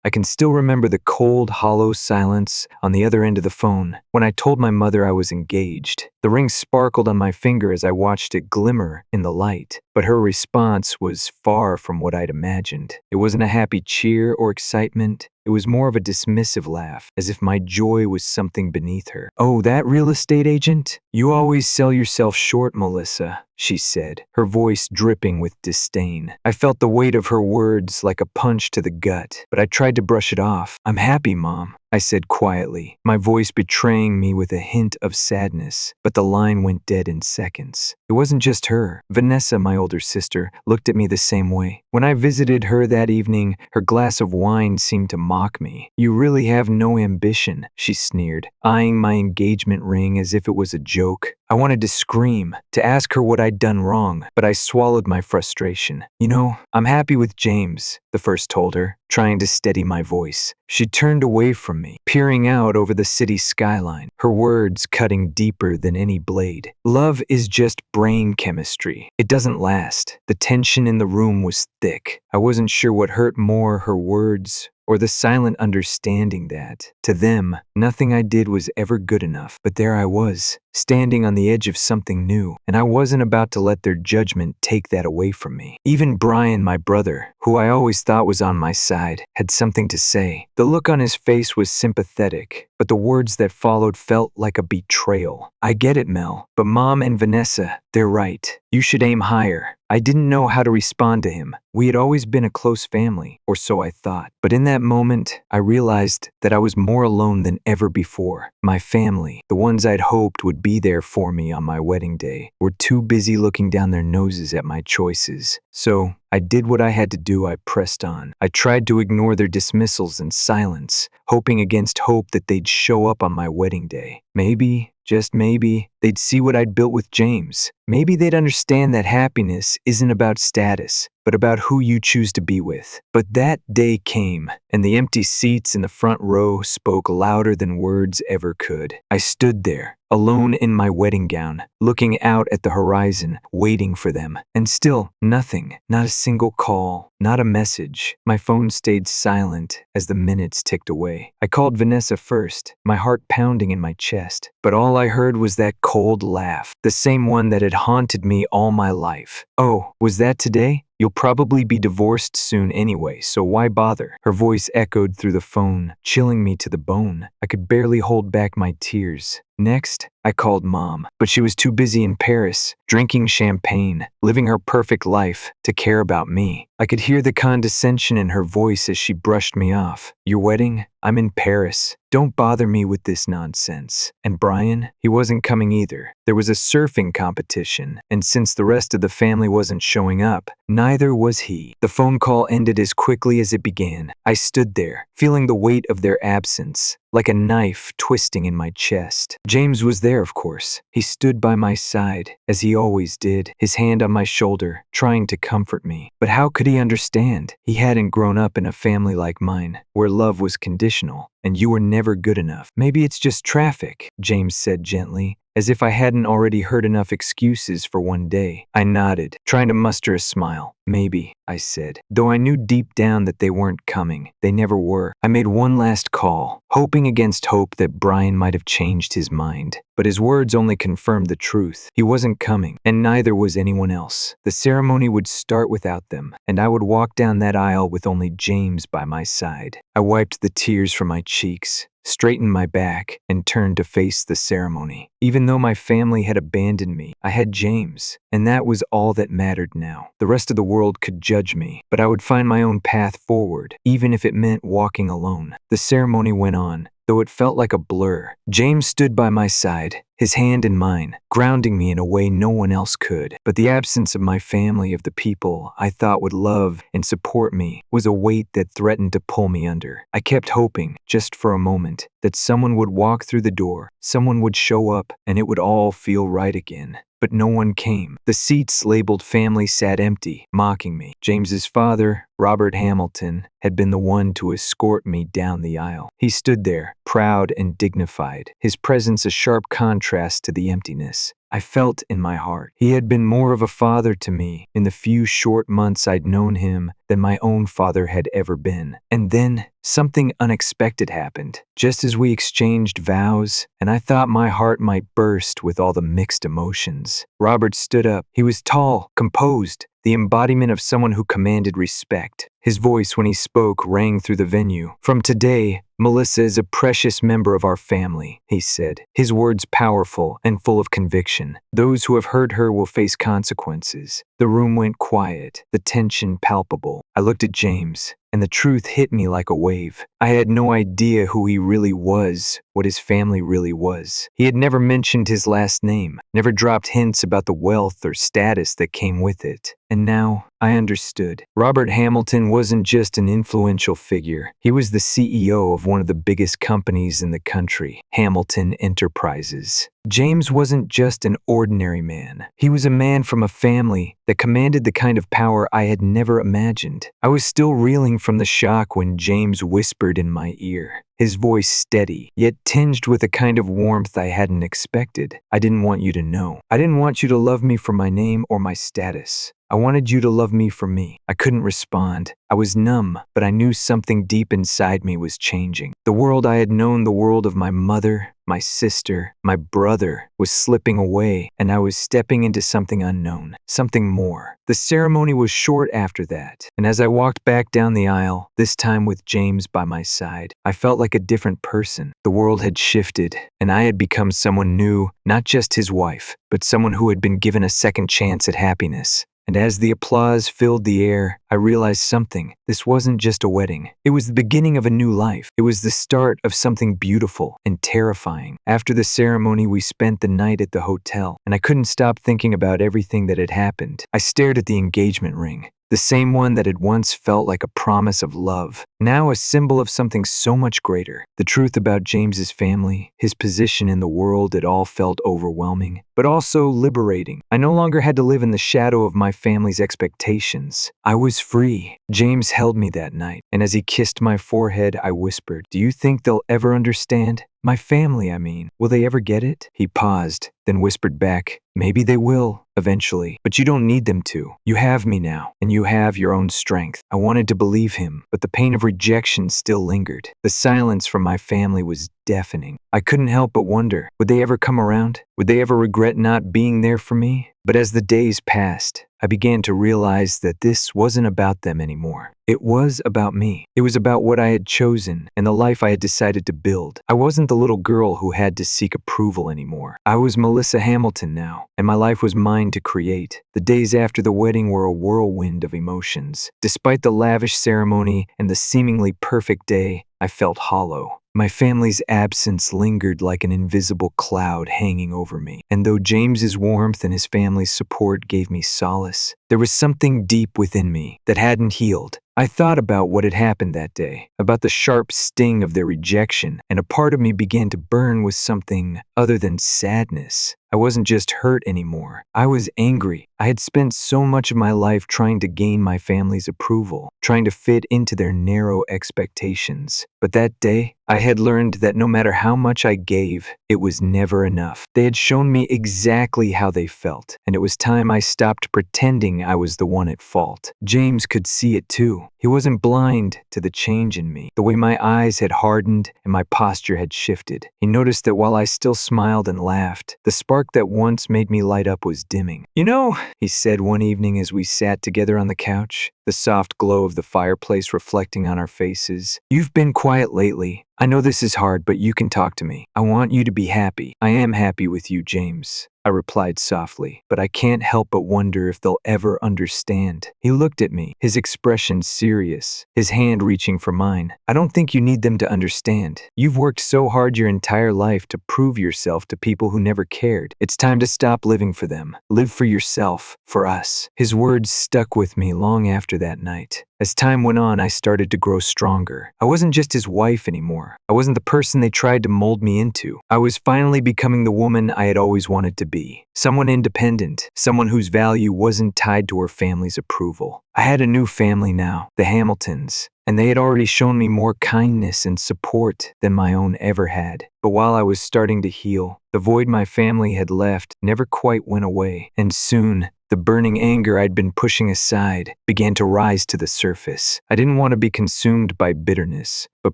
I can still remember the cold, hollow silence on the other end of the phone when I told my mother I was engaged. The ring sparkled on my finger as I watched it glimmer in the light, but her response was far from what I'd imagined. It wasn't a happy cheer or excitement. It was more of a dismissive laugh, as if my joy was something beneath her. "Oh, that real estate agent? You always sell yourself short, Melissa," she said, her voice dripping with disdain. I felt the weight of her words like a punch to the gut, but I tried to brush it off. "I'm happy, Mom," I said quietly, my voice betraying me with a hint of sadness, but the line went dead in seconds. It wasn't just her. Vanessa, my older sister, looked at me the same way. When I visited her that evening, her glass of wine seemed to mock me. "You really have no ambition," she sneered, eyeing my engagement ring as if it was a joke. I wanted to scream, to ask her what I'd done wrong, but I swallowed my frustration. "You know, I'm happy with James," the first told her, trying to steady my voice. She turned away from me, peering out over the city skyline, her words cutting deeper than any blade. "Love is just brain chemistry. It doesn't last." The tension in the room was thick. I wasn't sure what hurt more, her words or the silent understanding that, to them, nothing I did was ever good enough. But there I was, standing on the edge of something new, and I wasn't about to let their judgment take that away from me. Even Brian, my brother, who I always thought was on my side, had something to say. The look on his face was sympathetic, but the words that followed felt like a betrayal. "I get it, Mel, but Mom and Vanessa, they're right. You should aim higher." I didn't know how to respond to him. We had always been a close family, or so I thought. But in that moment, I realized that I was more alone than ever before. My family, the ones I'd hoped would be there for me on my wedding day, were too busy looking down their noses at my choices. So I did what I had to do. I pressed on. I tried to ignore their dismissals and silence, hoping against hope that they'd show up on my wedding day. Maybe, just maybe, they'd see what I'd built with James. Maybe they'd understand that happiness isn't about status, but about who you choose to be with. But that day came, and the empty seats in the front row spoke louder than words ever could. I stood there, alone in my wedding gown, looking out at the horizon, waiting for them. And still, nothing, not a single call, not a message. My phone stayed silent as the minutes ticked away. I called Vanessa first, my heart pounding in my chest. But all I heard was that cold laugh, the same one that had haunted me all my life. "Oh, was that today? You'll probably be divorced soon anyway, so why bother?" Her voice echoed through the phone, chilling me to the bone. I could barely hold back my tears. Next, I called Mom, but she was too busy in Paris, drinking champagne, living her perfect life, to care about me. I could hear the condescension in her voice as she brushed me off. "Your wedding? I'm in Paris. Don't bother me with this nonsense." And Brian? He wasn't coming either. There was a surfing competition, and since the rest of the family wasn't showing up, neither was he. The phone call ended as quickly as it began. I stood there, feeling the weight of their absence, like a knife twisting in my chest. James was there, of course. He stood by my side, as he always did, his hand on my shoulder, trying to comfort me. But how could he understand? He hadn't grown up in a family like mine, where love was conditional, and you were never good enough. "Maybe it's just traffic," James said gently, as if I hadn't already heard enough excuses for one day. I nodded, trying to muster a smile. "Maybe," I said, though I knew deep down that they weren't coming. They never were. I made one last call, hoping against hope that Brian might have changed his mind. But his words only confirmed the truth. He wasn't coming, and neither was anyone else. The ceremony would start without them, and I would walk down that aisle with only James by my side. I wiped the tears from my cheeks, straightened my back, and turned to face the ceremony. Even though my family had abandoned me, I had James, and that was all that mattered now. The rest of the world could judge me, but I would find my own path forward, even if it meant walking alone. The ceremony went on, though it felt like a blur. James stood by my side, his hand in mine, grounding me in a way no one else could. But the absence of my family, of the people I thought would love and support me, was a weight that threatened to pull me under. I kept hoping, just for a moment, that someone would walk through the door, someone would show up, and it would all feel right again. But no one came. The seats labeled family sat empty, mocking me. James's father, Robert Hamilton, had been the one to escort me down the aisle. He stood there, proud and dignified, his presence a sharp contrast to the emptiness. I felt in my heart. He had been more of a father to me in the few short months I'd known him than my own father had ever been. And then something unexpected happened, just as we exchanged vows, and I thought my heart might burst with all the mixed emotions. Robert stood up. He was tall, composed, the embodiment of someone who commanded respect. His voice, when he spoke, rang through the venue. "From today, Melissa is a precious member of our family," he said, his words powerful and full of conviction. "Those who have hurt her will face consequences." The room went quiet, the tension palpable. I looked at James, and the truth hit me like a wave. I had no idea who he really was, what his family really was. He had never mentioned his last name, never dropped hints about the wealth or status that came with it. And now I understood. Robert Hamilton wasn't just an influential figure. He was the CEO of one of the biggest companies in the country, Hamilton Enterprises. James wasn't just an ordinary man. He was a man from a family that commanded the kind of power I had never imagined. I was still reeling from the shock when James whispered in my ear, his voice steady, yet tinged with a kind of warmth I hadn't expected. "I didn't want you to know. I didn't want you to love me for my name or my status. I wanted you to love me for me." I couldn't respond. I was numb, but I knew something deep inside me was changing. The world I had known, the world of my mother, my sister, my brother, was slipping away, and I was stepping into something unknown, something more. The ceremony was short after that, and as I walked back down the aisle, this time with James by my side, I felt like a different person. The world had shifted, and I had become someone new, not just his wife, but someone who had been given a second chance at happiness. And as the applause filled the air, I realized something. This wasn't just a wedding. It was the beginning of a new life. It was the start of something beautiful and terrifying. After the ceremony, we spent the night at the hotel, and I couldn't stop thinking about everything that had happened. I stared at the engagement ring, the same one that had once felt like a promise of love, now a symbol of something so much greater. The truth about James's family, his position in the world, it all felt overwhelming, but also liberating. I no longer had to live in the shadow of my family's expectations. I was free. James held me that night, and as he kissed my forehead, I whispered, "Do you think they'll ever understand? My family, I mean. Will they ever get it?" He paused, then whispered back, "Maybe they will, eventually, but you don't need them to. You have me now, and you have your own strength." I wanted to believe him, but the pain of rejection still lingered. The silence from my family was deafening. I couldn't help but wonder, would they ever come around? Would they ever regret not being there for me? But as the days passed, I began to realize that this wasn't about them anymore. It was about me. It was about what I had chosen and the life I had decided to build. I wasn't the little girl who had to seek approval anymore. I was Melissa Hamilton now, and my life was mine to create. The days after the wedding were a whirlwind of emotions. Despite the lavish ceremony and the seemingly perfect day, I felt hollow. My family's absence lingered like an invisible cloud hanging over me. And though James's warmth and his family's support gave me solace, there was something deep within me that hadn't healed. I thought about what had happened that day, about the sharp sting of their rejection, and a part of me began to burn with something other than sadness. I wasn't just hurt anymore. I was angry. I had spent so much of my life trying to gain my family's approval, trying to fit into their narrow expectations. But that day, I had learned that no matter how much I gave, it was never enough. They had shown me exactly how they felt, and it was time I stopped pretending I was the one at fault. James could see it too. He wasn't blind to the change in me, the way my eyes had hardened and my posture had shifted. He noticed that while I still smiled and laughed, the spark that once made me light up was dimming. "You know," he said one evening as we sat together on the couch, the soft glow of the fireplace reflecting on our faces, "you've been quiet lately. I know this is hard, but you can talk to me. I want you to be happy. I am happy with you, James." I replied softly, "but I can't help but wonder if they'll ever understand." He looked at me, his expression serious, his hand reaching for mine. "I don't think you need them to understand. You've worked so hard your entire life to prove yourself to people who never cared. It's time to stop living for them. Live for yourself, for us." His words stuck with me long after that night. As time went on, I started to grow stronger. I wasn't just his wife anymore. I wasn't the person they tried to mold me into. I was finally becoming the woman I had always wanted to be. Someone independent, someone whose value wasn't tied to her family's approval. I had a new family now, the Hamiltons, and they had already shown me more kindness and support than my own ever had. But while I was starting to heal, the void my family had left never quite went away, and soon, the burning anger I'd been pushing aside began to rise to the surface. I didn't want to be consumed by bitterness, but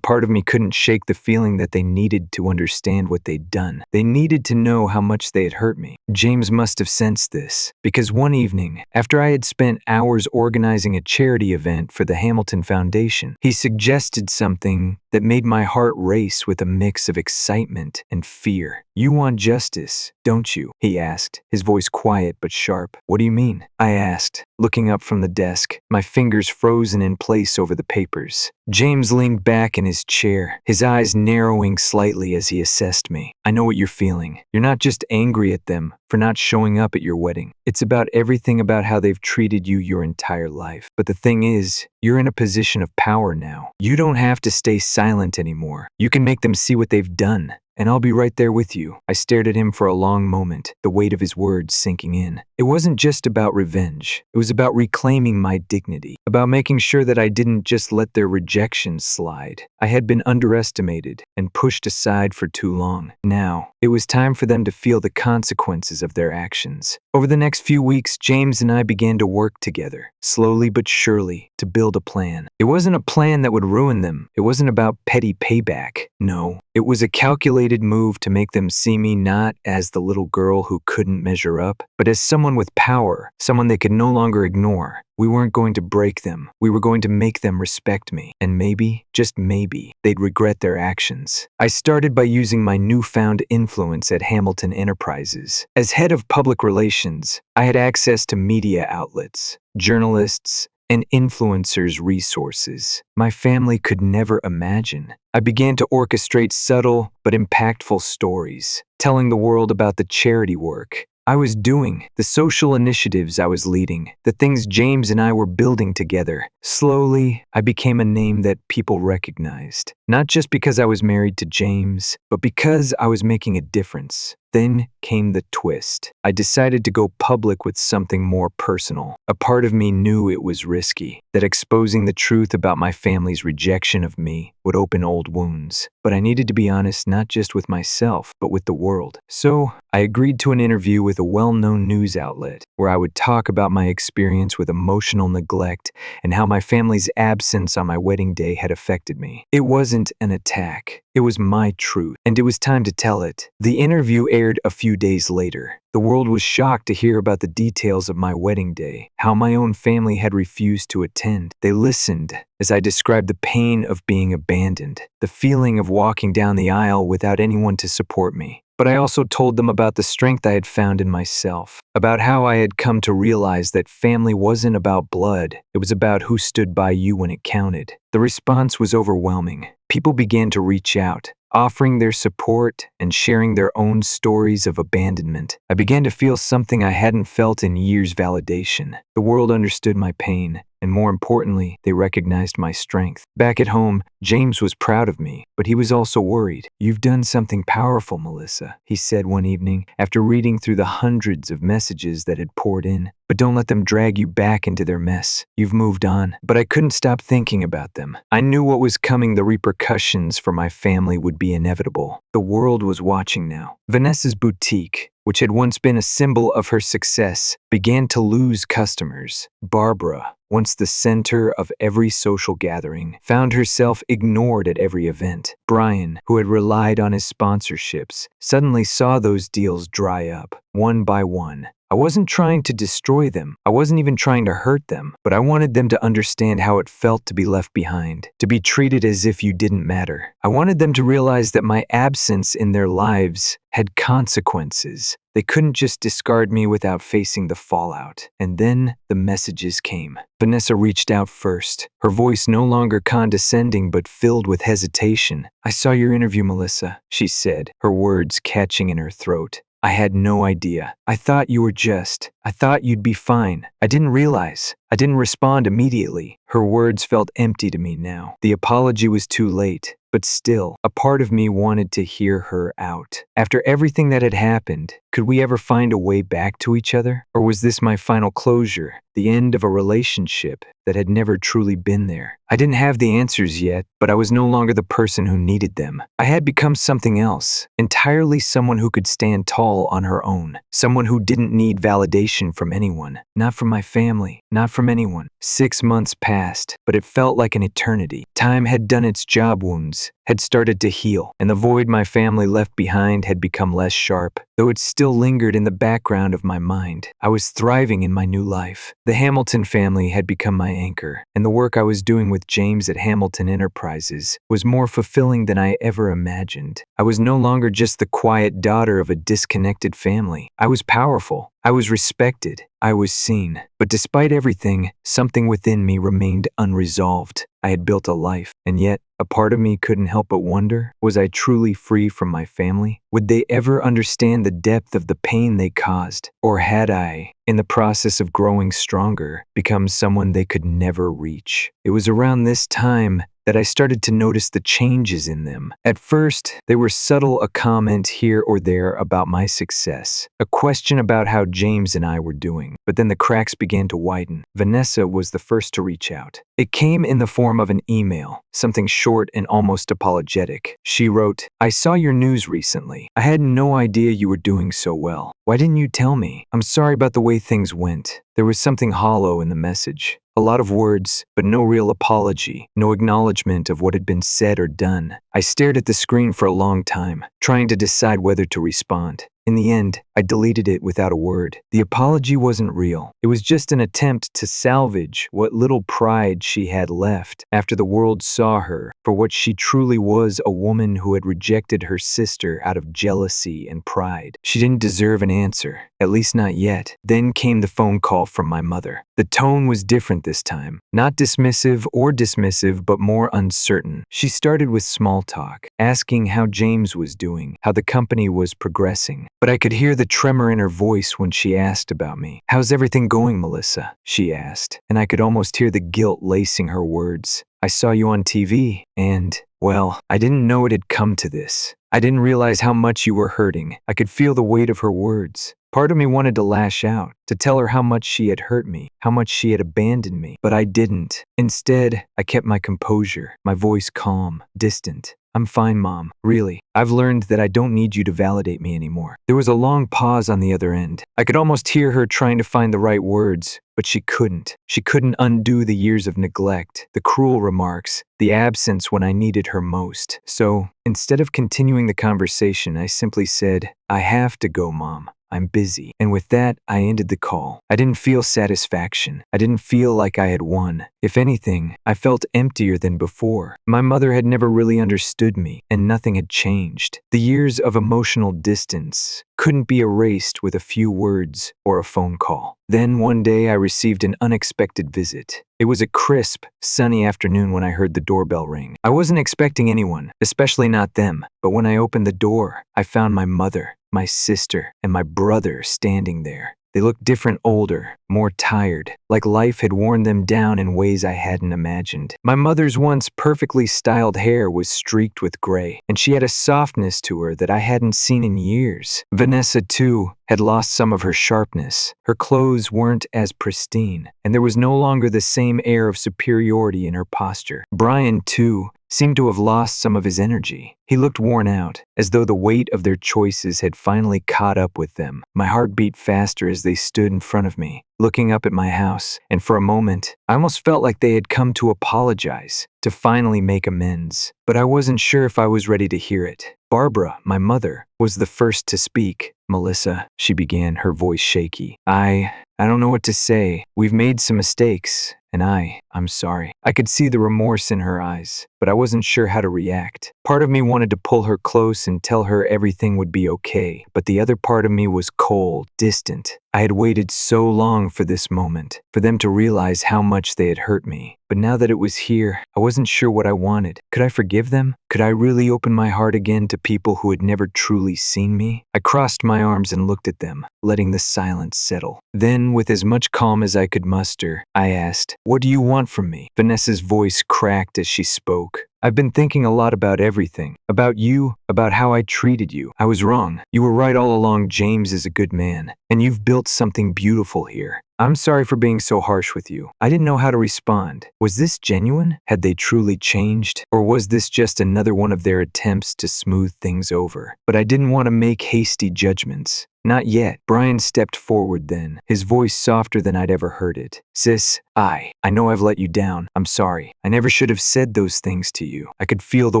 part of me couldn't shake the feeling that they needed to understand what they'd done. They needed to know how much they had hurt me. James must have sensed this, because one evening, after I had spent hours organizing a charity event for the Hamilton Foundation, he suggested something that made my heart race with a mix of excitement and fear. "You want justice, don't you?" he asked, his voice quiet but sharp. "What do you mean?" I asked, looking up from the desk, my fingers frozen in place over the papers. James leaned back in his chair, his eyes narrowing slightly as he assessed me. "I know what you're feeling. You're not just angry at them for not showing up at your wedding. It's about everything about how they've treated you your entire life. But the thing is, you're in a position of power now. You don't have to stay silent anymore. You can make them see what they've done. And I'll be right there with you." I stared at him for a long moment, the weight of his words sinking in. It wasn't just about revenge. It was about reclaiming my dignity, about making sure that I didn't just let their rejection slide. I had been underestimated and pushed aside for too long. Now, it was time for them to feel the consequences of their actions. Over the next few weeks, James and I began to work together, slowly but surely, to build a plan. It wasn't a plan that would ruin them. It wasn't about petty payback. No, it was a calculated move to make them see me not as the little girl who couldn't measure up, but as someone with power, someone they could no longer ignore. We weren't going to break them. We were going to make them respect me. And maybe, just maybe, they'd regret their actions. I started by using my newfound influence at Hamilton Enterprises. As head of public relations, I had access to media outlets, journalists, and influencers' resources my family could never imagine. I began to orchestrate subtle but impactful stories, telling the world about the charity work I was doing, the social initiatives I was leading, the things James and I were building together. Slowly, I became a name that people recognized, not just because I was married to James, but because I was making a difference. Then came the twist. I decided to go public with something more personal. A part of me knew it was risky, that exposing the truth about my family's rejection of me would open old wounds. But I needed to be honest not just with myself, but with the world. So I agreed to an interview with a well-known news outlet where I would talk about my experience with emotional neglect and how my family's absence on my wedding day had affected me. It wasn't an attack. It was my truth, and it was time to tell it. The interview aired a few days later. The world was shocked to hear about the details of my wedding day, how my own family had refused to attend. They listened as I described the pain of being abandoned, the feeling of walking down the aisle without anyone to support me. But I also told them about the strength I had found in myself, about how I had come to realize that family wasn't about blood, it was about who stood by you when it counted. The response was overwhelming. People began to reach out, offering their support and sharing their own stories of abandonment. I began to feel something I hadn't felt in years: validation. The world understood my pain, and more importantly, they recognized my strength. Back at home, James was proud of me, but he was also worried. "You've done something powerful, Melissa," he said one evening after reading through the hundreds of messages that had poured in. "But don't let them drag you back into their mess. You've moved on." But I couldn't stop thinking about them. I knew what was coming. The repercussions for my family would be inevitable. The world was watching now. Vanessa's boutique, which had once been a symbol of her success, began to lose customers. Barbara, once the center of every social gathering, found herself ignored at every event. Brian, who had relied on his sponsorships, suddenly saw those deals dry up, one by one. I wasn't trying to destroy them. I wasn't even trying to hurt them, but I wanted them to understand how it felt to be left behind, to be treated as if you didn't matter. I wanted them to realize that my absence in their lives had consequences. They couldn't just discard me without facing the fallout. And then the messages came. Vanessa reached out first, her voice no longer condescending but filled with hesitation. "I saw your interview, Melissa," she said, her words catching in her throat. "I had no idea. I thought you'd be fine. I didn't realize. I didn't respond immediately." Her words felt empty to me now. The apology was too late, but still, a part of me wanted to hear her out. After everything that had happened, could we ever find a way back to each other? Or was this my final closure, the end of a relationship that had never truly been there? I didn't have the answers yet, but I was no longer the person who needed them. I had become something else, entirely someone who could stand tall on her own, someone who didn't need validation from anyone, not from my family, not from anyone. 6 months passed, but it felt like an eternity. Time had done its job. Wounds had started to heal, and the void my family left behind had become less sharp, though it still lingered in the background of my mind. I was thriving in my new life. The Hamilton family had become my anchor, and the work I was doing with James at Hamilton Enterprises was more fulfilling than I ever imagined. I was no longer just the quiet daughter of a disconnected family. I was powerful. I was respected. I was seen. But despite everything, something within me remained unresolved. I had built a life, and yet a part of me couldn't help but wonder, was I truly free from my family? Would they ever understand the depth of the pain they caused? Or had I, in the process of growing stronger, become someone they could never reach? It was around this time that I started to notice the changes in them. At first, they were subtle, a comment here or there about my success, a question about how James and I were doing. But then the cracks began to widen. Vanessa was the first to reach out. It came in the form of an email, something short and almost apologetic. She wrote, "I saw your news recently. I had no idea you were doing so well. Why didn't you tell me? I'm sorry about the way things went." There was something hollow in the message. A lot of words, but no real apology, no acknowledgement of what had been said or done. I stared at the screen for a long time, trying to decide whether to respond. In the end, I deleted it without a word. The apology wasn't real. It was just an attempt to salvage what little pride she had left after the world saw her for what she truly was, a woman who had rejected her sister out of jealousy and pride. She didn't deserve an answer, at least not yet. Then came the phone call from my mother. The tone was different this time. Not dismissive, but more uncertain. She started with small talk, asking how James was doing, how the company was progressing. But I could hear the tremor in her voice when she asked about me. "How's everything going, Melissa?" she asked, and I could almost hear the guilt lacing her words. "I saw you on TV, and, well, I didn't know it had come to this. I didn't realize how much you were hurting." I could feel the weight of her words. Part of me wanted to lash out, to tell her how much she had hurt me, how much she had abandoned me, but I didn't. Instead, I kept my composure, my voice calm, distant. "I'm fine, Mom. Really. I've learned that I don't need you to validate me anymore." There was a long pause on the other end. I could almost hear her trying to find the right words, but she couldn't. She couldn't undo the years of neglect, the cruel remarks, the absence when I needed her most. So, instead of continuing the conversation, I simply said, "I have to go, Mom. I'm busy." And with that, I ended the call. I didn't feel satisfaction. I didn't feel like I had won. If anything, I felt emptier than before. My mother had never really understood me, and nothing had changed. The years of emotional distance couldn't be erased with a few words or a phone call. Then one day I received an unexpected visit. It was a crisp, sunny afternoon when I heard the doorbell ring. I wasn't expecting anyone, especially not them, but when I opened the door, I found my mother, my sister, and my brother standing there. They looked different, older, more tired, like life had worn them down in ways I hadn't imagined. My mother's once perfectly styled hair was streaked with gray, and she had a softness to her that I hadn't seen in years. Vanessa, too, had lost some of her sharpness. Her clothes weren't as pristine, and there was no longer the same air of superiority in her posture. Brian, too, seemed to have lost some of his energy. He looked worn out, as though the weight of their choices had finally caught up with them. My heart beat faster as they stood in front of me, looking up at my house, and for a moment, I almost felt like they had come to apologize, to finally make amends. But I wasn't sure if I was ready to hear it. Barbara, my mother, was the first to speak. "Melissa," she began, her voice shaky. I don't know what to say. We've made some mistakes, and I'm sorry." I could see the remorse in her eyes, but I wasn't sure how to react. Part of me wanted to pull her close and tell her everything would be okay, but the other part of me was cold, distant. I had waited so long for this moment, for them to realize how much they had hurt me. But now that it was here, I wasn't sure what I wanted. Could I forgive them? Could I really open my heart again to people who had never truly seen me? I crossed my arms and looked at them, letting the silence settle. Then, with as much calm as I could muster, I asked, "What do you want from me?" Vanessa's voice cracked as she spoke. I've been thinking a lot about everything. About you, about how I treated you. I was wrong. You were right all along. James is a good man, and you've built something beautiful here. I'm sorry for being so harsh with you. I didn't know how to respond. Was this genuine? Had they truly changed? Or was this just another one of their attempts to smooth things over? But I didn't want to make hasty judgments. Not yet. Brian stepped forward then, his voice softer than I'd ever heard it. Sis, I know I've let you down. I'm sorry. I never should have said those things to you. I could feel the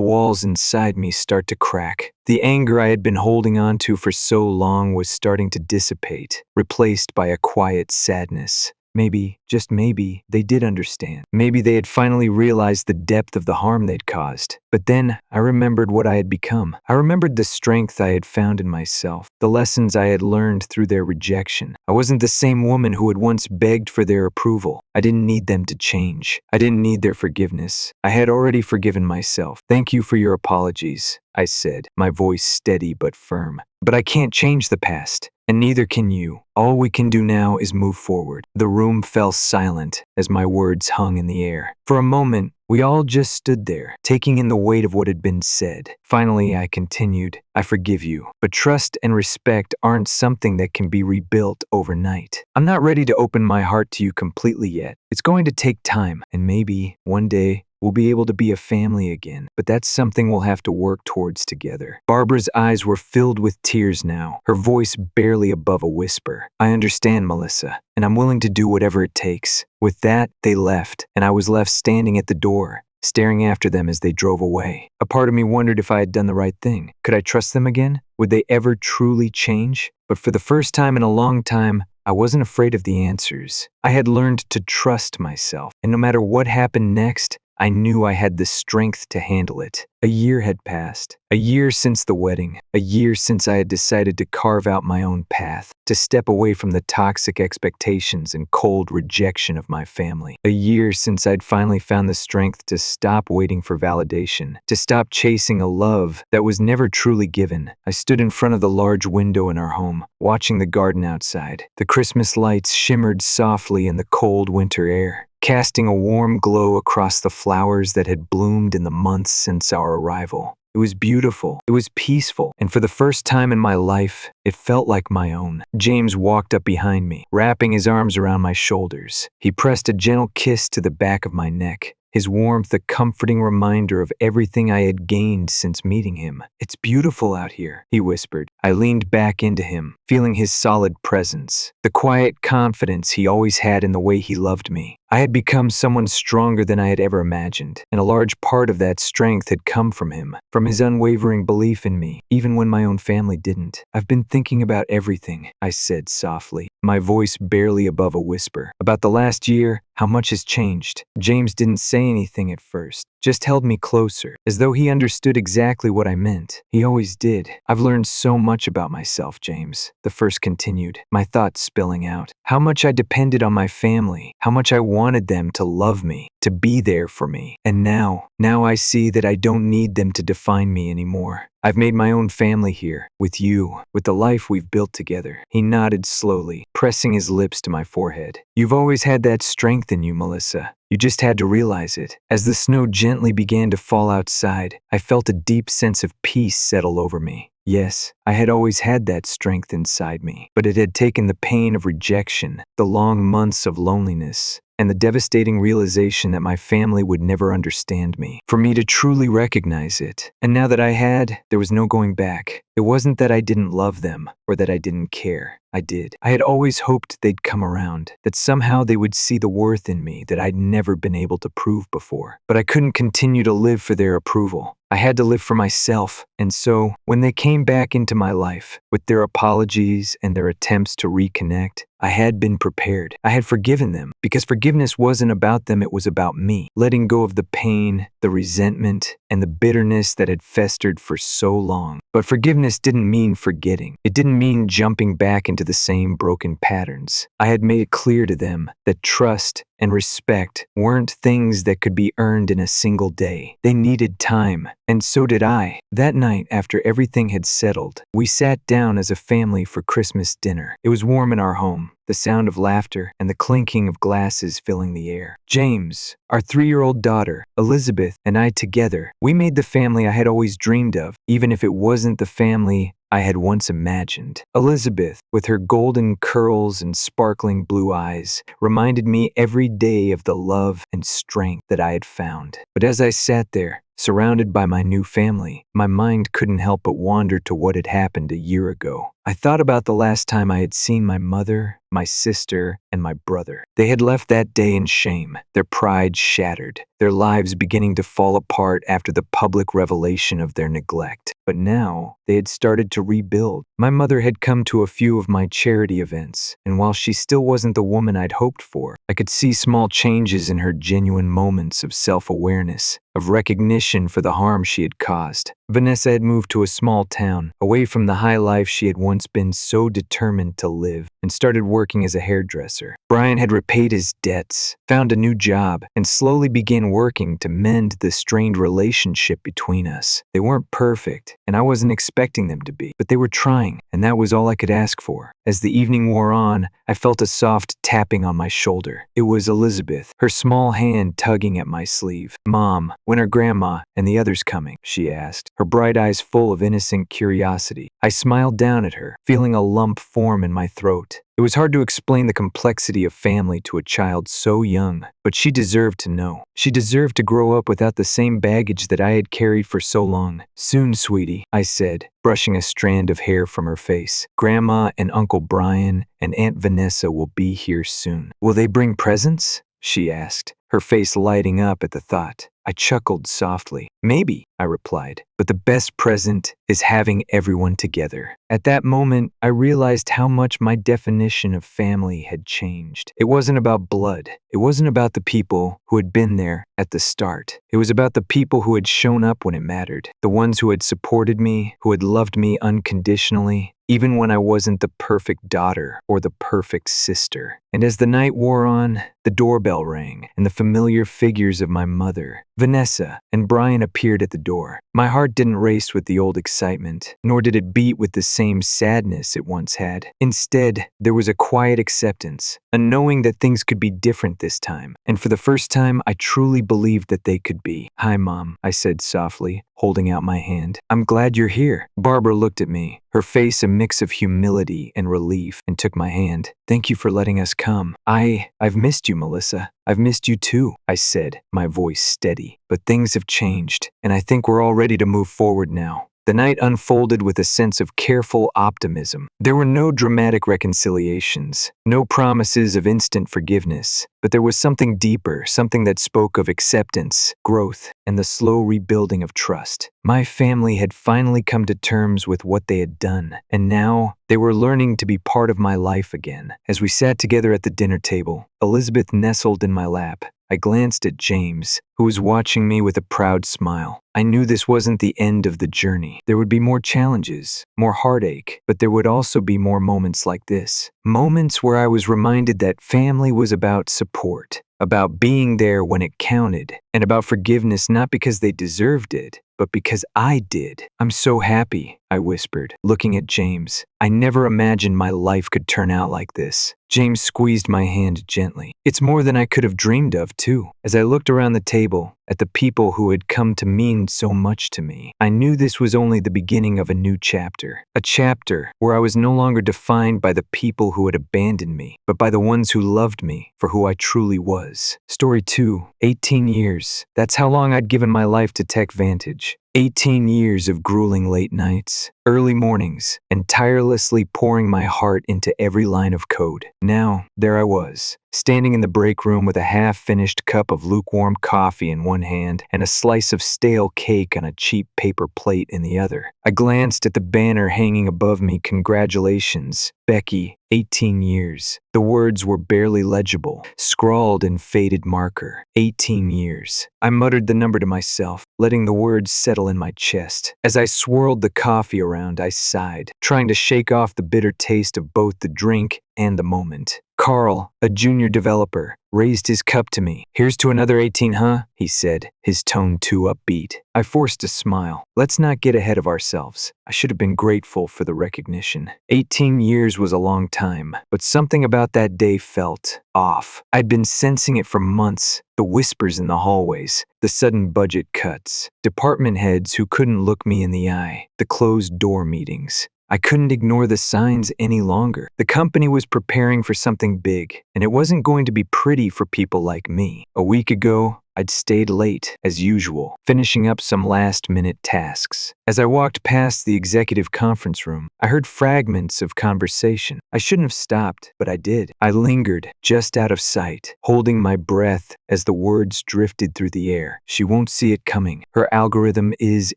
walls inside me start to crack. The anger I had been holding on to for so long was starting to dissipate, replaced by a quiet sadness. Maybe, just maybe, they did understand. Maybe they had finally realized the depth of the harm they'd caused. But then, I remembered what I had become. I remembered the strength I had found in myself, the lessons I had learned through their rejection. I wasn't the same woman who had once begged for their approval. I didn't need them to change. I didn't need their forgiveness. I had already forgiven myself. Thank you for your apologies, I said, my voice steady but firm. But I can't change the past. And neither can you. All we can do now is move forward. The room fell silent as my words hung in the air. For a moment, we all just stood there, taking in the weight of what had been said. Finally, I continued, I forgive you, but trust and respect aren't something that can be rebuilt overnight. I'm not ready to open my heart to you completely yet. It's going to take time, and maybe one day, we'll be able to be a family again, but that's something we'll have to work towards together. Barbara's eyes were filled with tears now, her voice barely above a whisper. I understand, Melissa, and I'm willing to do whatever it takes. With that, they left, and I was left standing at the door, staring after them as they drove away. A part of me wondered if I had done the right thing. Could I trust them again? Would they ever truly change? But for the first time in a long time, I wasn't afraid of the answers. I had learned to trust myself, and no matter what happened next, I knew I had the strength to handle it. A year had passed. A year since the wedding. A year since I had decided to carve out my own path, to step away from the toxic expectations and cold rejection of my family. A year since I'd finally found the strength to stop waiting for validation, to stop chasing a love that was never truly given. I stood in front of the large window in our home, watching the garden outside. The Christmas lights shimmered softly in the cold winter air, casting a warm glow across the flowers that had bloomed in the months since our arrival. It was beautiful, it was peaceful, and for the first time in my life, it felt like my own. James walked up behind me, wrapping his arms around my shoulders. He pressed a gentle kiss to the back of my neck, his warmth a comforting reminder of everything I had gained since meeting him. It's beautiful out here, he whispered. I leaned back into him, feeling his solid presence, the quiet confidence he always had in the way he loved me. I had become someone stronger than I had ever imagined, and a large part of that strength had come from him, from his unwavering belief in me, even when my own family didn't. I've been thinking about everything, I said softly, my voice barely above a whisper. About the last year, how much has changed. James didn't say anything at first, just held me closer, as though he understood exactly what I meant. He always did. I've learned so much about myself, James, the first continued, my thoughts spilling out. How much I depended on my family, how much I wanted them to love me, to be there for me. And now I see that I don't need them to define me anymore. I've made my own family here, with you, with the life we've built together. He nodded slowly, pressing his lips to my forehead. You've always had that strength in you, Melissa. You just had to realize it. As the snow gently began to fall outside, I felt a deep sense of peace settle over me. Yes, I had always had that strength inside me, but it had taken the pain of rejection, the long months of loneliness, and the devastating realization that my family would never understand me, for me to truly recognize it. And now that I had, there was no going back. It wasn't that I didn't love them, or that I didn't care. I did. I had always hoped they'd come around, that somehow they would see the worth in me that I'd never been able to prove before. But I couldn't continue to live for their approval. I had to live for myself, and so, when they came back into my life, with their apologies and their attempts to reconnect, I had been prepared. I had forgiven them, because forgiveness wasn't about them, it was about me. Letting go of the pain, the resentment, and the bitterness that had festered for so long. But forgiveness didn't mean forgetting. It didn't mean jumping back into the same broken patterns. I had made it clear to them that trust and respect weren't things that could be earned in a single day. They needed time, and so did I. That night, night, after everything had settled, we sat down as a family for Christmas dinner. It was warm in our home, the sound of laughter and the clinking of glasses filling the air. James, our 3-year-old daughter, Elizabeth, and I together, we made the family I had always dreamed of, even if it wasn't the family I had once imagined. Elizabeth, with her golden curls and sparkling blue eyes, reminded me every day of the love and strength that I had found. But as I sat there, surrounded by my new family, my mind couldn't help but wander to what had happened a year ago. I thought about the last time I had seen my mother, my sister, and my brother. They had left that day in shame, their pride shattered, their lives beginning to fall apart after the public revelation of their neglect. But now, they had started to rebuild. My mother had come to a few of my charity events, and while she still wasn't the woman I'd hoped for, I could see small changes in her genuine moments of self-awareness, of recognition for the harm she had caused. Vanessa had moved to a small town, away from the high life she had once been so determined to live, and started working as a hairdresser. Brian had repaid his debts, found a new job, and slowly began working to mend the strained relationship between us. They weren't perfect, and I wasn't expecting them to be, but they were trying, and that was all I could ask for. As the evening wore on, I felt a soft tapping on my shoulder. It was Elizabeth, her small hand tugging at my sleeve. "Mom, when are Grandma and the others coming?" she asked, her bright eyes full of innocent curiosity. I smiled down at her, feeling a lump form in my throat. It was hard to explain the complexity of family to a child so young, but she deserved to know. She deserved to grow up without the same baggage that I had carried for so long. "Soon, sweetie," I said, brushing a strand of hair from her face. "Grandma and Uncle Brian and Aunt Vanessa will be here soon." "Will they bring presents?" she asked, her face lighting up at the thought. I chuckled softly. "Maybe," I replied, "but the best present is having everyone together." At that moment, I realized how much my definition of family had changed. It wasn't about blood. It wasn't about the people who had been there at the start. It was about the people who had shown up when it mattered, the ones who had supported me, who had loved me unconditionally, even when I wasn't the perfect daughter or the perfect sister. And as the night wore on, the doorbell rang, and the familiar figures of my mother, Vanessa, and Brian appeared at the door. My heart didn't race with the old excitement, nor did it beat with the same sadness it once had. Instead, there was a quiet acceptance, a knowing that things could be different this time, and for the first time, I truly believed that they could be. "Hi, Mom," I said softly, holding out my hand. "I'm glad you're here." Barbara looked at me, her face a mix of humility and relief, and took my hand. "Thank you for letting us come. I've missed you, Melissa. I've missed you too," I said, my voice steady. "But things have changed, and I think we're all ready to move forward now." The night unfolded with a sense of careful optimism. There were no dramatic reconciliations, no promises of instant forgiveness, but there was something deeper, something that spoke of acceptance, growth, and the slow rebuilding of trust. My family had finally come to terms with what they had done, and now they were learning to be part of my life again. As we sat together at the dinner table, Elizabeth nestled in my lap. I glanced at James, who was watching me with a proud smile. I knew this wasn't the end of the journey. There would be more challenges, more heartache, but there would also be more moments like this. Moments where I was reminded that family was about support, about being there when it counted, and about forgiveness not because they deserved it, but because I did. "I'm so happy," I whispered, looking at James. "I never imagined my life could turn out like this." James squeezed my hand gently. "It's more than I could have dreamed of, too." As I looked around the table, at the people who had come to mean so much to me, I knew this was only the beginning of a new chapter. A chapter where I was no longer defined by the people who had abandoned me, but by the ones who loved me for who I truly was. Story 2, 18 years. That's how long I'd given my life to TechVantage. 18 years of grueling late nights, early mornings, and tirelessly pouring my heart into every line of code. Now, there I was, standing in the break room with a half-finished cup of lukewarm coffee in one hand and a slice of stale cake on a cheap paper plate in the other. I glanced at the banner hanging above me. "Congratulations, Becky, 18 years. The words were barely legible, scrawled in faded marker. 18 years. I muttered the number to myself, letting the words settle in my chest. As I swirled the coffee around, I sighed, trying to shake off the bitter taste of both the drink and the moment. Carl, a junior developer, raised his cup to me. "Here's to another 18, huh?" he said, his tone too upbeat. I forced a smile. Let's not get ahead of ourselves. I should have been grateful for the recognition. 18 years was a long time, but something about that day felt off. I'd been sensing it for months. The whispers in the hallways, the sudden budget cuts, department heads who couldn't look me in the eye, the closed door meetings. I couldn't ignore the signs any longer. The company was preparing for something big, and it wasn't going to be pretty for people like me. A week ago, I'd stayed late, as usual, finishing up some last-minute tasks. As I walked past the executive conference room, I heard fragments of conversation. I shouldn't have stopped, but I did. I lingered, just out of sight, holding my breath as the words drifted through the air. She won't see it coming. Her algorithm is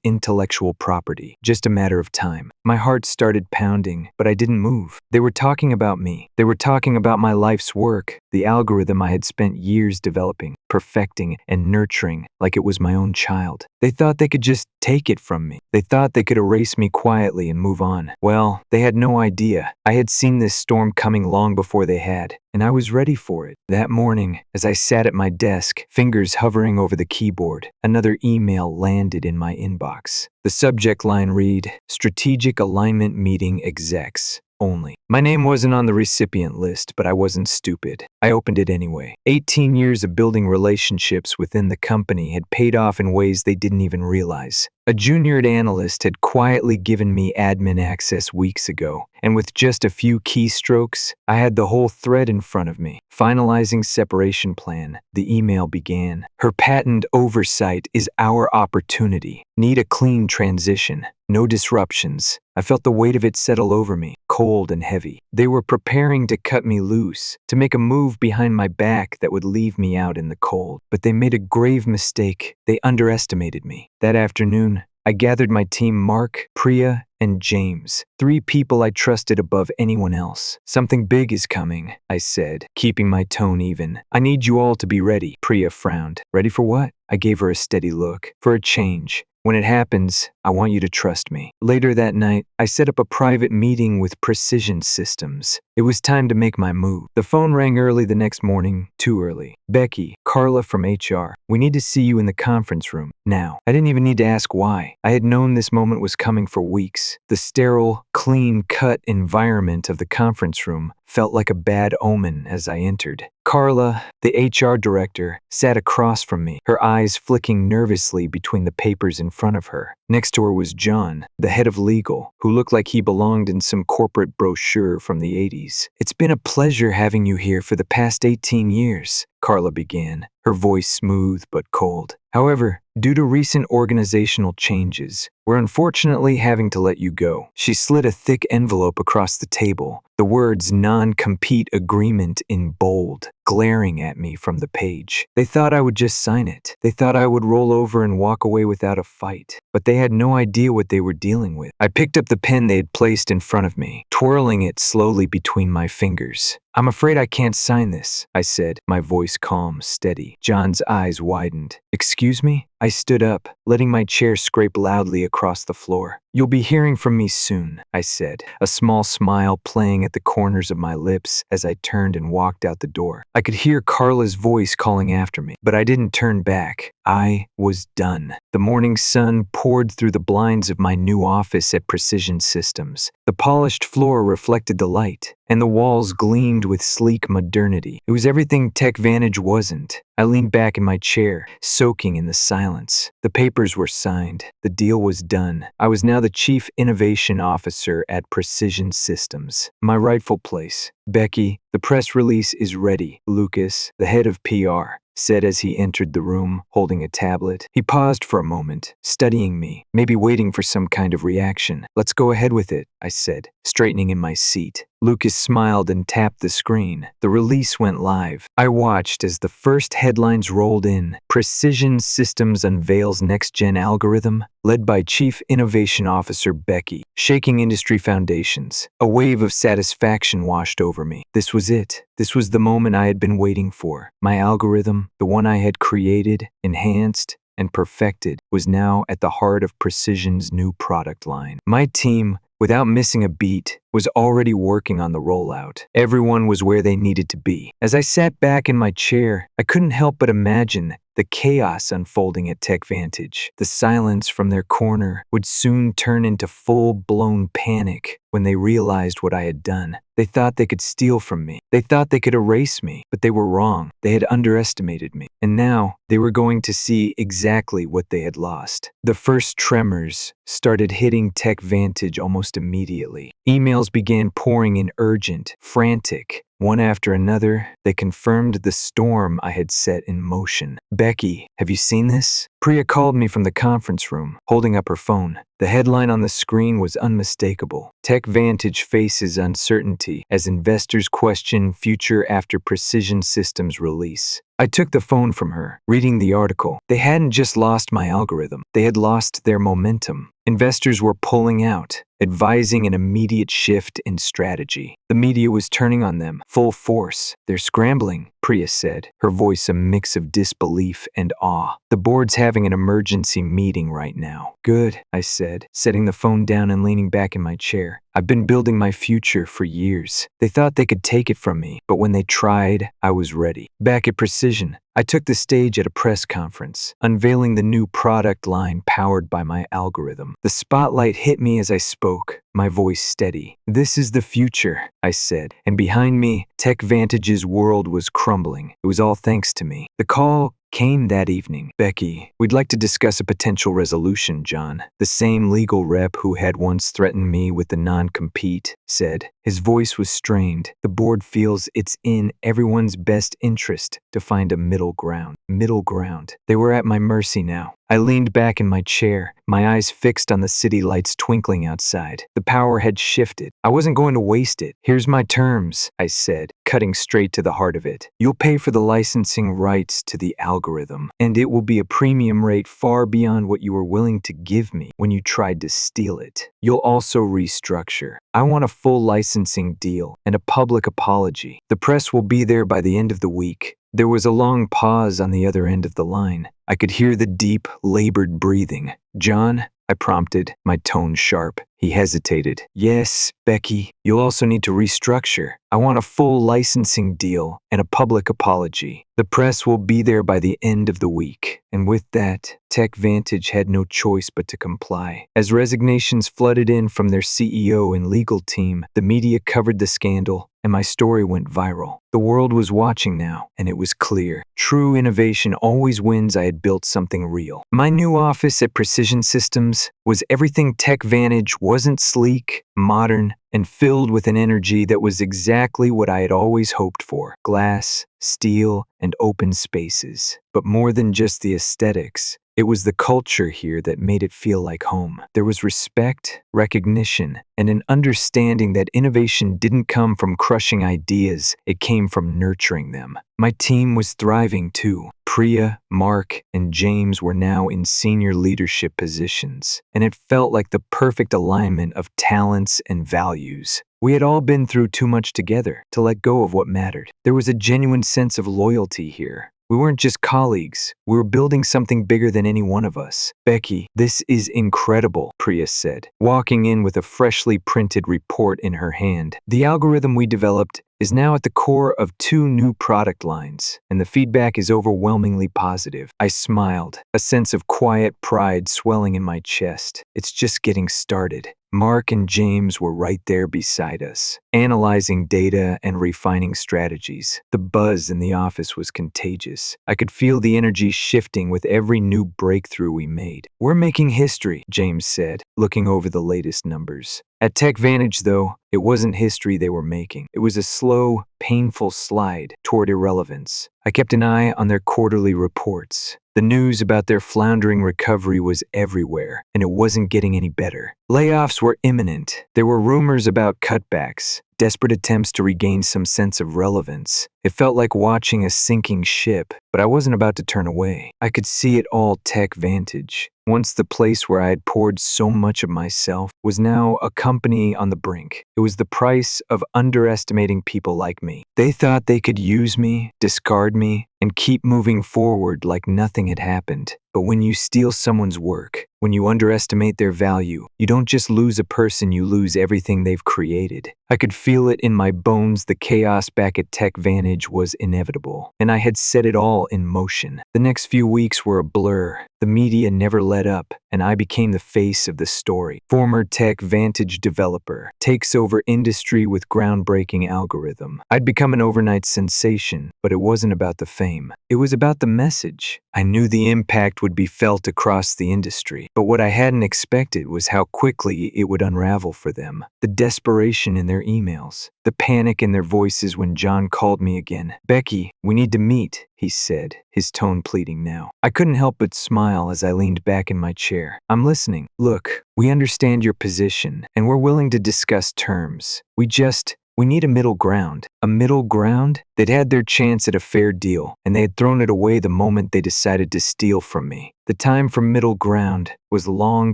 intellectual property. Just a matter of time. My heart started pounding, but I didn't move. They were talking about me. They were talking about my life's work, the algorithm I had spent years developing, perfecting, and nurturing like it was my own child. They thought they could just take it from me. They thought they could erase me quietly and move on. Well, they had no idea. I had seen this storm coming long before they had, and I was ready for it. That morning, as I sat at my desk, fingers hovering over the keyboard, another email landed in my inbox. The subject line read, "Strategic Alignment Meeting Execs Only." My name wasn't on the recipient list, but I wasn't stupid. I opened it anyway. 18 years of building relationships within the company had paid off in ways they didn't even realize. A junior analyst had quietly given me admin access weeks ago, and with just a few keystrokes, I had the whole thread in front of me. Finalizing separation plan, the email began. "Her patent oversight is our opportunity. Need a clean transition. No disruptions." I felt the weight of it settle over me, cold and heavy. They were preparing to cut me loose, to make a move behind my back that would leave me out in the cold. But they made a grave mistake. They underestimated me. That afternoon, I gathered my team: Mark, Priya, and James, 3 people I trusted above anyone else. "Something big is coming," I said, keeping my tone even. "I need you all to be ready." Priya frowned. "Ready for what?" I gave her a steady look. "For a change. When it happens, I want you to trust me." Later that night, I set up a private meeting with Precision Systems. It was time to make my move. The phone rang early the next morning, too early. "Becky, Carla from HR. We need to see you in the conference room now." I didn't even need to ask why. I had known this moment was coming for weeks. The sterile, clean-cut environment of the conference room felt like a bad omen as I entered. Carla, the HR director, sat across from me, her eyes flicking nervously between the papers in front of her. Next to her was John, the head of legal, who looked like he belonged in some corporate brochure from the 80s. "It's been a pleasure having you here for the past 18 years, Carla began, her voice smooth but cold. "However, due to recent organizational changes, we're unfortunately having to let you go." She slid a thick envelope across the table, the words "non-compete agreement" in bold, glaring at me from the page. They thought I would just sign it. They thought I would roll over and walk away without a fight. But they had no idea what they were dealing with. I picked up the pen they had placed in front of me, twirling it slowly between my fingers. "I'm afraid I can't sign this," I said, my voice calm, steady. John's eyes widened. "Excuse me?" I stood up, letting my chair scrape loudly across the floor. "You'll be hearing from me soon," I said, a small smile playing at the corners of my lips as I turned and walked out the door. I could hear Carla's voice calling after me, but I didn't turn back. I was done. The morning sun poured through the blinds of my new office at Precision Systems. The polished floor reflected the light, and the walls gleamed with sleek modernity. It was everything TechVantage wasn't. I leaned back in my chair, soaking in the silence. The papers were signed. The deal was done. I was now the Chief Innovation Officer at Precision Systems, my rightful place. "Becky, the press release is ready," Lucas, the head of PR, said as he entered the room, holding a tablet. He paused for a moment, studying me, maybe waiting for some kind of reaction. "Let's go ahead with it," I said, straightening in my seat. Lucas smiled and tapped the screen. The release went live. I watched as the first headlines rolled in. "Precision Systems unveils next-gen algorithm," led by Chief Innovation Officer Becky, shaking industry foundations. A wave of satisfaction washed over me. This was it. This was the moment I had been waiting for. My algorithm, the one I had created, enhanced, and perfected, was now at the heart of Precision's new product line. My team without missing a beat, was already working on the rollout. Everyone was where they needed to be. As I sat back in my chair, I couldn't help but imagine the chaos unfolding at TechVantage. The silence from their corner would soon turn into full-blown panic when they realized what I had done. They thought they could steal from me. They thought they could erase me, but they were wrong. They had underestimated me. And now they were going to see exactly what they had lost. The first tremors started hitting TechVantage almost immediately. Emails began pouring in urgent, frantic. One after another, they confirmed the storm I had set in motion. "Becky, have you seen this?" Priya called me from the conference room, holding up her phone. The headline on the screen was unmistakable. TechVantage faces uncertainty as investors question future after precision systems release. I took the phone from her, reading the article. They hadn't just lost my algorithm, they had lost their momentum. Investors were pulling out, advising an immediate shift in strategy. The media was turning on them, full force. "They're scrambling," Priya said, her voice a mix of disbelief and awe. "The board's having an emergency meeting right now." "Good," I said, setting the phone down and leaning back in my chair. "I've been building my future for years. They thought they could take it from me, but when they tried, I was ready." Back at Precision, I took the stage at a press conference, unveiling the new product line powered by my algorithm. The spotlight hit me as I spoke, my voice steady. "This is the future," I said, and behind me, TechVantage's world was crumbling. It was all thanks to me. The call came that evening. "Becky, we'd like to discuss a potential resolution," John, the same legal rep who had once threatened me with the non-compete, said. His voice was strained. "The board feels it's in everyone's best interest to find a middle ground." Middle ground. They were at my mercy now. I leaned back in my chair, my eyes fixed on the city lights twinkling outside. The power had shifted. I wasn't going to waste it. "Here's my terms," I said, cutting straight to the heart of it. "You'll pay for the licensing rights to the algorithm, and it will be a premium rate far beyond what you were willing to give me when you tried to steal it. You'll also restructure. I want a full licensing deal and a public apology. The press will be there by the end of the week." There was a long pause on the other end of the line. I could hear the deep, labored breathing. "John?" I prompted, my tone sharp. He hesitated. "Yes, Becky, you'll also need to restructure. I want a full licensing deal and a public apology. The press will be there by the end of the week." And with that, TechVantage had no choice but to comply. As resignations flooded in from their CEO and legal team, the media covered the scandal, and my story went viral. The world was watching now, and it was clear. True innovation always wins. I had built something real. My new office at Precision Systems was everything TechVantage wasn't. Sleek, modern, and filled with an energy that was exactly what I had always hoped for. Glass, steel, and open spaces. But more than just the aesthetics, it was the culture here that made it feel like home. There was respect, recognition, and an understanding that innovation didn't come from crushing ideas, it came from nurturing them. My team was thriving too. Priya, Mark, and James were now in senior leadership positions, and it felt like the perfect alignment of talents and values. We had all been through too much together to let go of what mattered. There was a genuine sense of loyalty here. We weren't just colleagues. We were building something bigger than any one of us. "Becky, this is incredible," Priya said, walking in with a freshly printed report in her hand. "The algorithm we developed is now at the core of 2 new product lines, and the feedback is overwhelmingly positive." I smiled, a sense of quiet pride swelling in my chest. It's just getting started. Mark and James were right there beside us, analyzing data and refining strategies. The buzz in the office was contagious. I could feel the energy shifting with every new breakthrough we made. "We're making history," James said, looking over the latest numbers. At TechVantage, though, it wasn't history they were making. It was a slow, painful slide toward irrelevance. I kept an eye on their quarterly reports. The news about their floundering recovery was everywhere, and it wasn't getting any better. Layoffs were imminent. There were rumors about cutbacks, desperate attempts to regain some sense of relevance. It felt like watching a sinking ship, but I wasn't about to turn away. I could see it all TechVantage. Once the place where I had poured so much of myself was now a company on the brink. It was the price of underestimating people like me. They thought they could use me, discard me, and keep moving forward like nothing had happened. But when you steal someone's work, when you underestimate their value, you don't just lose a person, you lose everything they've created. I could feel it in my bones. The chaos back at TechVantage was inevitable, and I had set it all in motion. The next few weeks were a blur. The media never let up, and I became the face of the story. Former TechVantage developer takes over industry with groundbreaking algorithm. I'd become an overnight sensation, but it wasn't about the fame. It was about the message. I knew the impact would be felt across the industry, but what I hadn't expected was how quickly it would unravel for them. The desperation in their emails, the panic in their voices when John called me again. "Becky, we need to meet," he said, his tone pleading now. I couldn't help but smile as I leaned back in my chair. "I'm listening. Look, we understand your position, and we're willing to discuss terms. We need a middle ground." A middle ground? They'd had their chance at a fair deal, and they had thrown it away the moment they decided to steal from me. The time for middle ground was long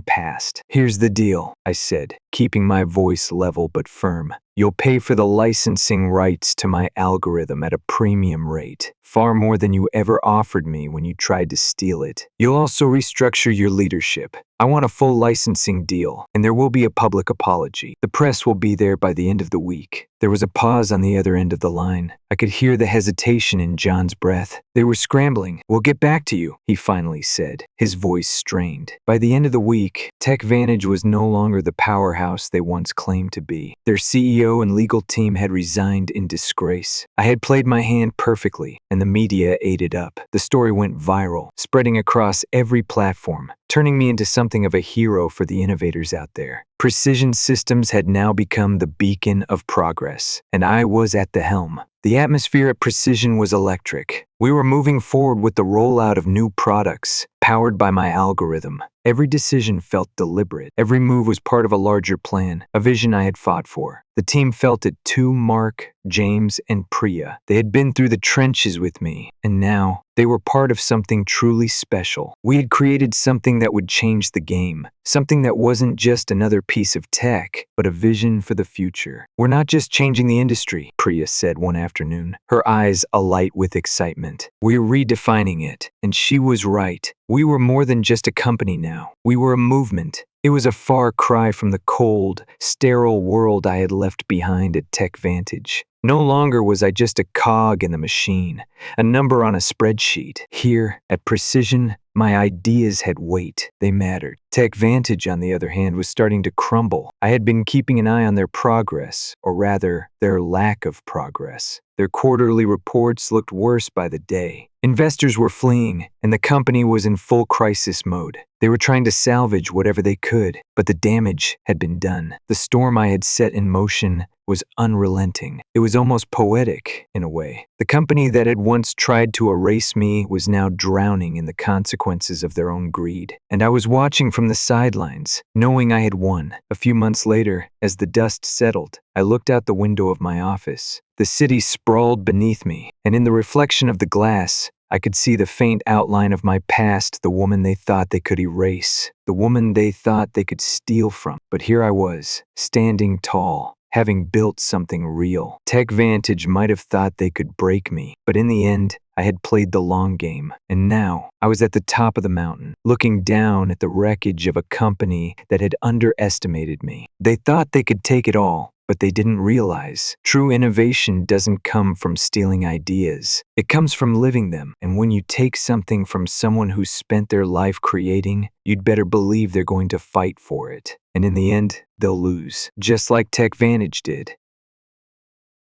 past. "Here's the deal," I said, keeping my voice level but firm. "You'll pay for the licensing rights to my algorithm at a premium rate, far more than you ever offered me when you tried to steal it. You'll also restructure your leadership. I want a full licensing deal, and there will be a public apology. The press will be there by the end of the week." There was a pause on the other end of the line. I could hear the hesitation in John's breath. They were scrambling. "We'll get back to you," he finally said, his voice strained. By the end of the week, TechVantage was no longer the powerhouse they once claimed to be. Their CEO and legal team had resigned in disgrace. I had played my hand perfectly, and the media ate it up. The story went viral, spreading across every platform, turning me into something of a hero for the innovators out there. Precision Systems had now become the beacon of progress, and I was at the helm. The atmosphere at Precision was electric. We were moving forward with the rollout of new products, powered by my algorithm. Every decision felt deliberate. Every move was part of a larger plan, a vision I had fought for. The team felt it too. Mark, James, and Priya. They had been through the trenches with me, and now they were part of something truly special. We had created something that would change the game, something that wasn't just another piece of tech, but a vision for the future. "We're not just changing the industry," Priya said one afternoon, her eyes alight with excitement. "We're redefining it." And she was right. We were more than just a company now. We were a movement. It was a far cry from the cold, sterile world I had left behind at TechVantage. No longer was I just a cog in the machine, a number on a spreadsheet. Here, at Precision, my ideas had weight. They mattered. TechVantage, on the other hand, was starting to crumble. I had been keeping an eye on their progress, or rather, their lack of progress. Their quarterly reports looked worse by the day. Investors were fleeing, and the company was in full crisis mode. They were trying to salvage whatever they could, but the damage had been done. The storm I had set in motion was unrelenting. It was almost poetic, in a way. The company that had once tried to erase me was now drowning in the consequences of their own greed. And I was watching from the sidelines, knowing I had won. A few months later, as the dust settled, I looked out the window of my office. The city sprawled beneath me, and in the reflection of the glass, I could see the faint outline of my past, the woman they thought they could erase, the woman they thought they could steal from. But here I was, standing tall, having built something real. TechVantage might have thought they could break me, but in the end, I had played the long game. And now, I was at the top of the mountain, looking down at the wreckage of a company that had underestimated me. They thought they could take it all, but they didn't realize true innovation doesn't come from stealing ideas. It comes from living them. And when you take something from someone who's spent their life creating, you'd better believe they're going to fight for it. And in the end, they'll lose, just like TechVantage did.